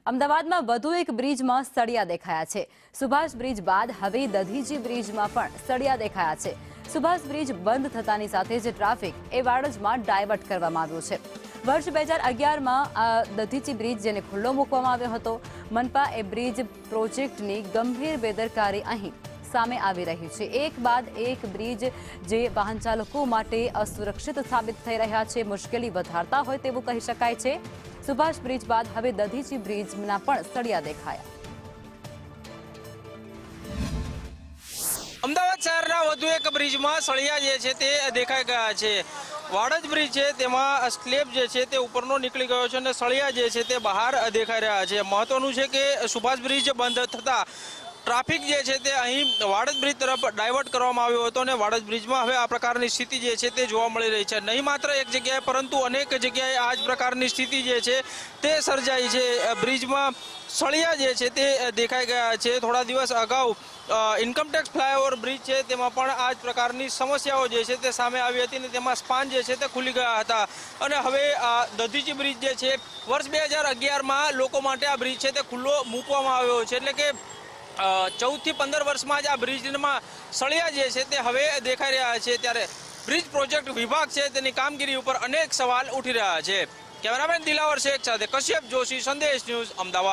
અમદાવાદમાં વધુ એક બ્રિજમાં સળિયા દેખાયા છે। સુભાષ બ્રિજ બાદ હવે દધીચી બ્રિજમાં પણ સળિયા દેખાયા છે। સુભાષ બ્રિજ બંધ થતાની સાથે જ ટ્રાફિક એ વાડજમાં ડાયવર્ટ કરવામાં આવ્યો છે। વર્ષ 2011માં દધીચી બ્રિજ જેને ખુલ્લો મૂકવામાં આવ્યો હતો। મનપા એ બ્રિજ પ્રોજેક્ટની ગંભીર બેદરકારી અહીં સામે આવી રહી છે। એક બાદ એક બ્રિજ જે વાહન ચાલકો માટે અસુરક્ષિત સાબિત થઈ રહ્યા છે, મુશ્કેલી વધારતા હોય તેવું કહી શકાય છે। સુભાષ બ્રિજ બાદ હવે દધીચી બ્રિજના પણ સળિયા દેખાયા। અમદાવાદ શહેરના વધુ એક બ્રિજમાં સળિયા જે છે તે દેખાઈ ગયા છે। વાડજ બ્રિજ છે તેમાં સ્લેબ જે છે તે ઉપરનો નીકળી ગયો છે અને સળિયા જે છે તે બહાર દેખાઈ રહ્યા છે। મહત્વનું છે કે સુભાષ બ્રિજ બંધ થતા ટ્રાફિક જે છે તે અહીં વાડજ બ્રિજ તરફ ડાયવર્ટ કરવામાં આવ્યો હતો અને વાડજ બ્રિજમાં હવે આ પ્રકારની સ્થિતિ જે છે તે જોવા મળી રહી છે। નહીં માત્ર એક જગ્યાએ પરંતુ અનેક જગ્યાએ આ જ પ્રકારની સ્થિતિ જે છે તે સર્જાઈ છે। બ્રિજમાં સળિયા જે છે તે દેખાઈ ગયા છે। થોડા દિવસ અગાઉ ઇન્કમટેક્સ ફ્લાયઓવર બ્રિજ છે તેમાં પણ આ જ પ્રકારની સમસ્યાઓ જે છે તે સામે આવી હતી અને તેમાં સ્પાન જે છે તે ખુલી ગયા હતા અને હવે દધીચી બ્રિજ જે છે વર્ષ 2011માં લોકો માટે આ બ્રિજ છે તે ખુલ્લો મૂકવામાં આવ્યો છે। એટલે કે 14 થી 15 વર્ષમાં જ આ બ્રિજમાં સળિયા જે છે તે હવે દેખાઈ રહ્યા છે। ત્યારે બ્રિજ પ્રોજેક્ટ વિભાગ છે તેની કામગીરી ઉપર અનેક સવાલ ઉઠી રહ્યા છે। કેમેરામેન દિલાવર શેખ સાથે કશ્યપ જોશી, સંદેશ ન્યૂઝ, અમદાવાદ।